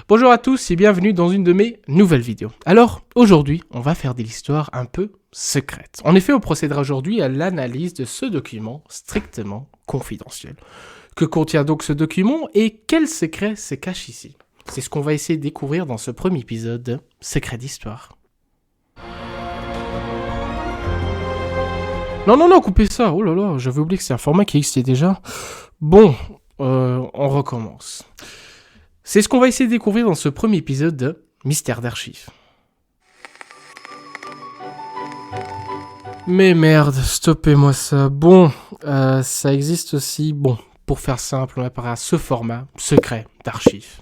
Bonjour à tous et bienvenue dans une de mes nouvelles vidéos. Alors, aujourd'hui, on va faire de l'histoire un peu secrète. En effet, on procédera aujourd'hui à l'analyse de ce document strictement confidentiel. Que contient donc ce document et quel secret se cache ici? C'est ce qu'on va essayer de découvrir dans ce premier épisode de Secret d'Histoire. Non, coupez ça. Oh là là, j'avais oublié que c'est un format qui existait déjà. Bon, on recommence. C'est ce qu'on va essayer de découvrir dans ce premier épisode de Mystère d'Archives. Mais merde, stoppez-moi ça. Bon, ça existe aussi. Bon, pour faire simple, on appellera ce format secret d'archives.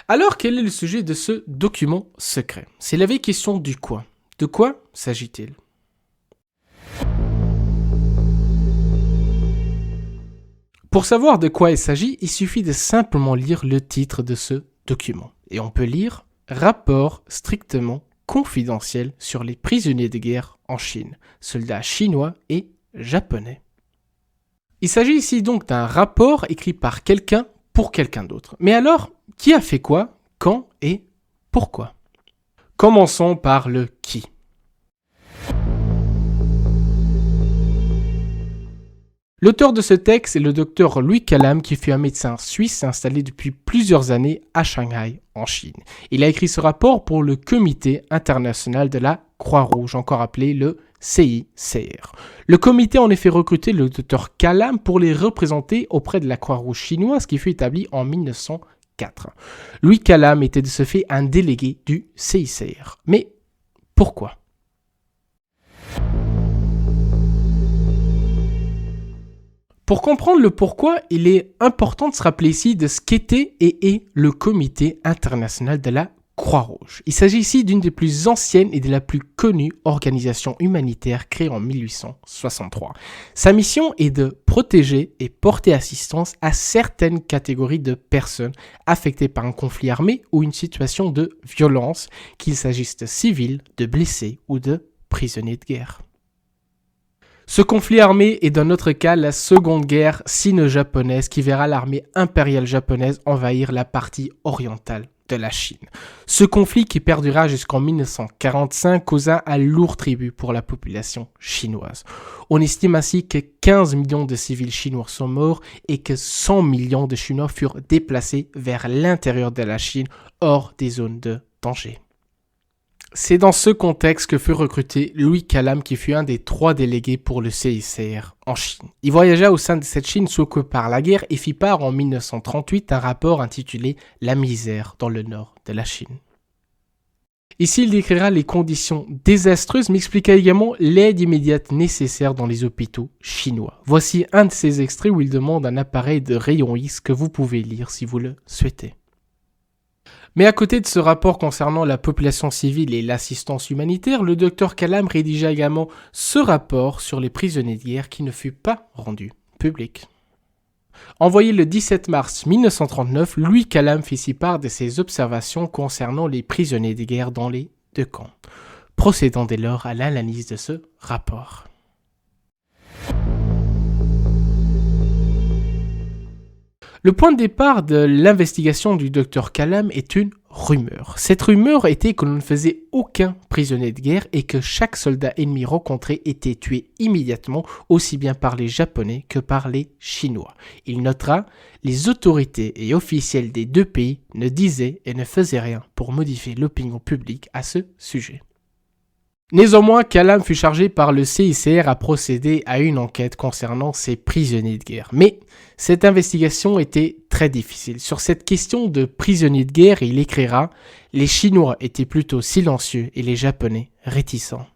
Alors, quel est le sujet de ce document secret? C'est la vieille question du quoi. De quoi s'agit-il? Pour savoir de quoi il s'agit, il suffit de simplement lire le titre de ce document. Et on peut lire « Rapport strictement confidentiel sur les prisonniers de guerre en Chine, soldats chinois et japonais ». Il s'agit ici donc d'un rapport écrit par quelqu'un pour quelqu'un d'autre. Mais alors, qui a fait quoi, quand et pourquoi? Commençons par le qui. L'auteur de ce texte est le docteur Louis Calame, qui fut un médecin suisse installé depuis plusieurs années à Shanghai, en Chine. Il a écrit ce rapport pour le Comité international de la Croix-Rouge, encore appelé le CICR. Le comité a en effet recruté le docteur Calame pour les représenter auprès de la Croix-Rouge chinoise, qui fut établie en 1904. Louis Calame était de ce fait un délégué du CICR. Mais pourquoi ? Pour comprendre le pourquoi, il est important de se rappeler ici de ce qu'était et est le Comité international de la Croix-Rouge. Il s'agit ici d'une des plus anciennes et de la plus connue organisation humanitaire créée en 1863. Sa mission est de protéger et porter assistance à certaines catégories de personnes affectées par un conflit armé ou une situation de violence, qu'il s'agisse de civils, de blessés ou de prisonniers de guerre. Ce conflit armé est dans notre cas la seconde guerre sino-japonaise qui verra l'armée impériale japonaise envahir la partie orientale de la Chine. Ce conflit qui perdura jusqu'en 1945 causa un lourd tribut pour la population chinoise. On estime ainsi que 15 millions de civils chinois sont morts et que 100 millions de Chinois furent déplacés vers l'intérieur de la Chine hors des zones de danger. C'est dans ce contexte que fut recruté Louis Calame, qui fut un des 3 délégués pour le CICR en Chine. Il voyagea au sein de cette Chine secouée par la guerre et fit part en 1938 un rapport intitulé « La misère dans le nord de la Chine ». Ici, il décrira les conditions désastreuses, mais expliqua également l'aide immédiate nécessaire dans les hôpitaux chinois. Voici un de ces extraits où il demande un appareil de rayon X que vous pouvez lire si vous le souhaitez. Mais à côté de ce rapport concernant la population civile et l'assistance humanitaire, le docteur Calame rédigea également ce rapport sur les prisonniers de guerre qui ne fut pas rendu public. Envoyé le 17 mars 1939, Louis Calame fit ici part de ses observations concernant les prisonniers de guerre dans les 2 camps, procédant dès lors à l'analyse de ce rapport. Le point de départ de l'investigation du docteur Calame est une rumeur. Cette rumeur était que l'on ne faisait aucun prisonnier de guerre et que chaque soldat ennemi rencontré était tué immédiatement, aussi bien par les Japonais que par les Chinois. Il notera « Les autorités et officiels des 2 pays ne disaient et ne faisaient rien pour modifier l'opinion publique à ce sujet ». Néanmoins, Calame fut chargé par le CICR à procéder à une enquête concernant ces prisonniers de guerre. Mais cette investigation était très difficile. Sur cette question de prisonniers de guerre, il écrira « Les Chinois étaient plutôt silencieux et les Japonais réticents ».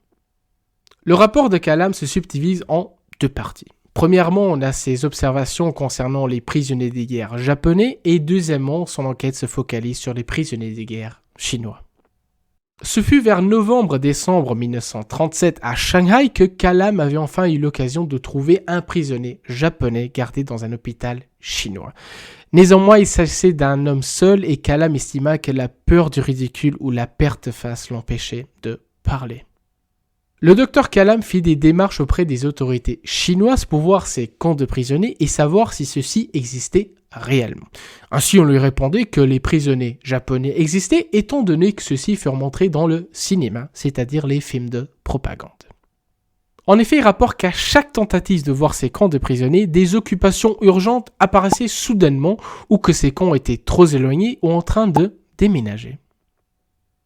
Le rapport de Calame se subdivise en 2 parties. Premièrement, on a ses observations concernant les prisonniers de guerre japonais et deuxièmement, son enquête se focalise sur les prisonniers de guerre chinois. Ce fut vers novembre-décembre 1937 à Shanghai que Calame avait enfin eu l'occasion de trouver un prisonnier japonais gardé dans un hôpital chinois. Néanmoins, il s'agissait d'un homme seul et Calame estima que la peur du ridicule ou la perte de face l'empêchait de parler. Le docteur Calame fit des démarches auprès des autorités chinoises pour voir ces camps de prisonniers et savoir si ceux-ci existaient réellement. Ainsi, on lui répondait que les prisonniers japonais existaient étant donné que ceux-ci furent montrés dans le cinéma, c'est-à-dire les films de propagande. En effet, il rapporte qu'à chaque tentative de voir ces camps de prisonniers, des occupations urgentes apparaissaient soudainement ou que ces camps étaient trop éloignés ou en train de déménager.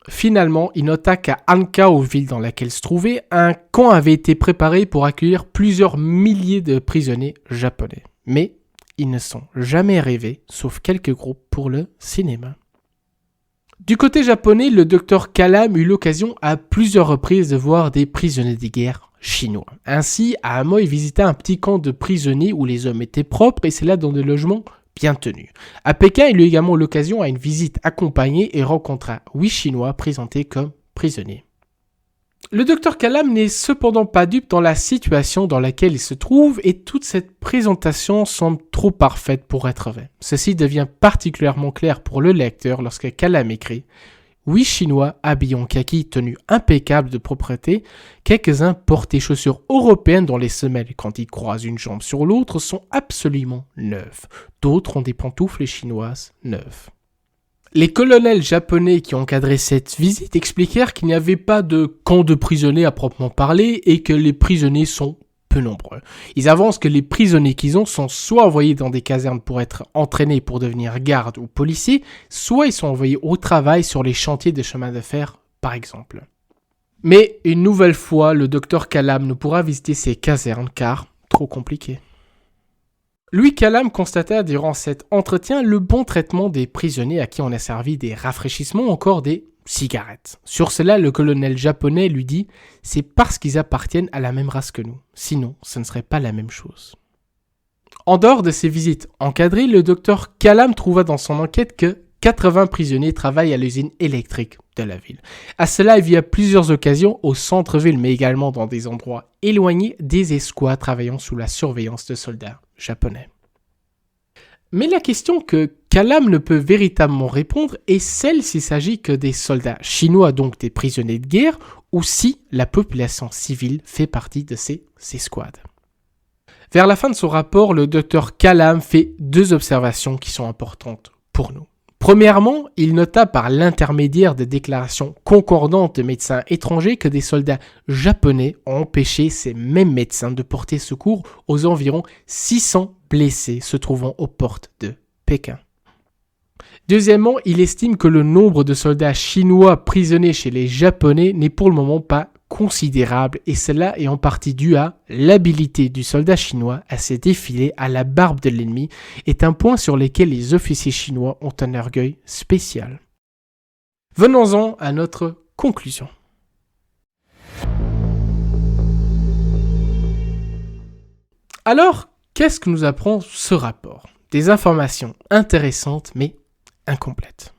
Finalement, il nota qu'à Ankao, ville dans laquelle se trouvait, un camp avait été préparé pour accueillir plusieurs milliers de prisonniers japonais. Mais ils ne sont jamais arrivés, sauf quelques groupes pour le cinéma. Du côté japonais, le docteur Kalam eut l'occasion à plusieurs reprises de voir des prisonniers de guerre chinois. Ainsi, à Amoy, il visita un petit camp de prisonniers où les hommes étaient propres et cela dans des logements bien tenus. À Pékin, il eut également l'occasion à une visite accompagnée et rencontra 8 Chinois présentés comme prisonniers. Le docteur Kalam n'est cependant pas dupe dans la situation dans laquelle il se trouve et toute cette présentation semble trop parfaite pour être vraie. Ceci devient particulièrement clair pour le lecteur lorsque Kalam écrit « 8 Chinois habillés en kaki, tenus impeccables de propreté, quelques-uns portent des chaussures européennes dont les semelles, quand ils croisent une jambe sur l'autre, sont absolument neuves. D'autres ont des pantoufles chinoises neuves. » Les colonels japonais qui encadraient cette visite expliquèrent qu'il n'y avait pas de camp de prisonniers à proprement parler et que les prisonniers sont peu nombreux. Ils avancent que les prisonniers qu'ils ont sont soit envoyés dans des casernes pour être entraînés pour devenir gardes ou policiers, soit ils sont envoyés au travail sur les chantiers de chemin de fer, par exemple. Mais une nouvelle fois, le docteur Kalam ne pourra visiter ces casernes car trop compliqué. Louis Kalam constata durant cet entretien le bon traitement des prisonniers à qui on a servi des rafraîchissements ou encore des cigarettes. Sur cela, le colonel japonais lui dit « C'est parce qu'ils appartiennent à la même race que nous. Sinon, ce ne serait pas la même chose. » En dehors de ces visites encadrées, le docteur Kalam trouva dans son enquête que 80 prisonniers travaillent à l'usine électrique de la ville. À cela, il vit à plusieurs occasions au centre-ville, mais également dans des endroits éloignés des escouades travaillant sous la surveillance de soldats japonais. Mais la question que Kalam ne peut véritablement répondre est celle s'il s'agit que des soldats chinois, donc des prisonniers de guerre, ou si la population civile fait partie de ces escouades. Vers la fin de son rapport, le docteur Kalam fait 2 observations qui sont importantes pour nous. Premièrement, il nota par l'intermédiaire de déclarations concordantes de médecins étrangers que des soldats japonais ont empêché ces mêmes médecins de porter secours aux environ 600 blessés se trouvant aux portes de Pékin. Deuxièmement, il estime que le nombre de soldats chinois prisonniers chez les Japonais n'est pour le moment pas considérable et cela est en partie dû à l'habilité du soldat chinois à se défiler à la barbe de l'ennemi est un point sur lequel les officiers chinois ont un orgueil spécial. Venons-en à notre conclusion. Alors, qu'est-ce que nous apprend ce rapport ? Des informations intéressantes mais incomplètes.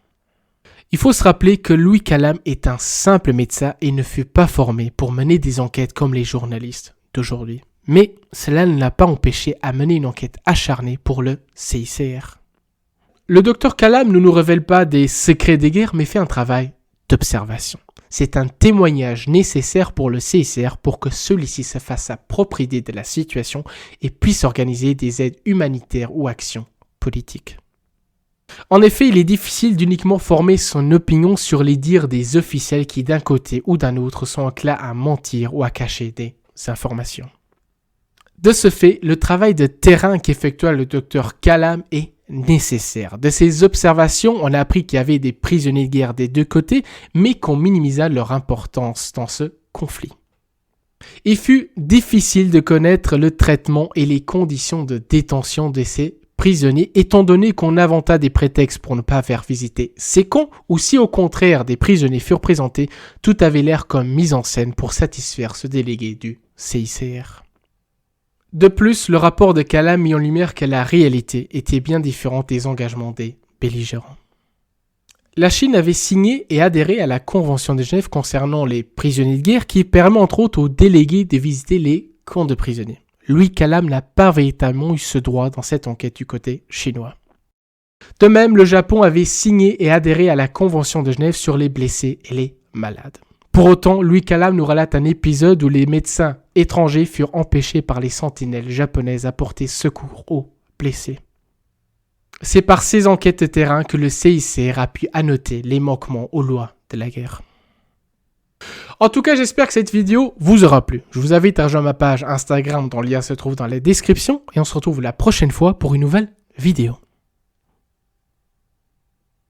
Il faut se rappeler que Louis Kalam est un simple médecin et ne fut pas formé pour mener des enquêtes comme les journalistes d'aujourd'hui. Mais cela ne l'a pas empêché à mener une enquête acharnée pour le CICR. Le docteur Kalam ne nous révèle pas des secrets des guerres mais fait un travail d'observation. C'est un témoignage nécessaire pour le CICR pour que celui-ci se fasse sa propre idée de la situation et puisse organiser des aides humanitaires ou actions politiques. En effet, il est difficile d'uniquement former son opinion sur les dires des officiels qui d'un côté ou d'un autre sont enclins à mentir ou à cacher des informations. De ce fait, le travail de terrain qu'effectua le docteur Kalam est nécessaire. De ces observations, on a appris qu'il y avait des prisonniers de guerre des deux côtés, mais qu'on minimisa leur importance dans ce conflit. Il fut difficile de connaître le traitement et les conditions de détention de ces prisonniers, étant donné qu'on inventa des prétextes pour ne pas faire visiter ces camps, ou si au contraire des prisonniers furent présentés, tout avait l'air comme mise en scène pour satisfaire ce délégué du CICR. De plus, le rapport de Kalam mit en lumière que la réalité était bien différente des engagements des belligérants. La Chine avait signé et adhéré à la Convention de Genève concernant les prisonniers de guerre qui permet entre autres aux délégués de visiter les camps de prisonniers. Louis Kalam n'a pas véritablement eu ce droit dans cette enquête du côté chinois. De même, le Japon avait signé et adhéré à la Convention de Genève sur les blessés et les malades. Pour autant, Louis Kalam nous relate un épisode où les médecins étrangers furent empêchés par les sentinelles japonaises à porter secours aux blessés. C'est par ces enquêtes de terrain que le CICR a pu annoter les manquements aux lois de la guerre. En tout cas, j'espère que cette vidéo vous aura plu. Je vous invite à rejoindre ma page Instagram dont le lien se trouve dans la description et on se retrouve la prochaine fois pour une nouvelle vidéo.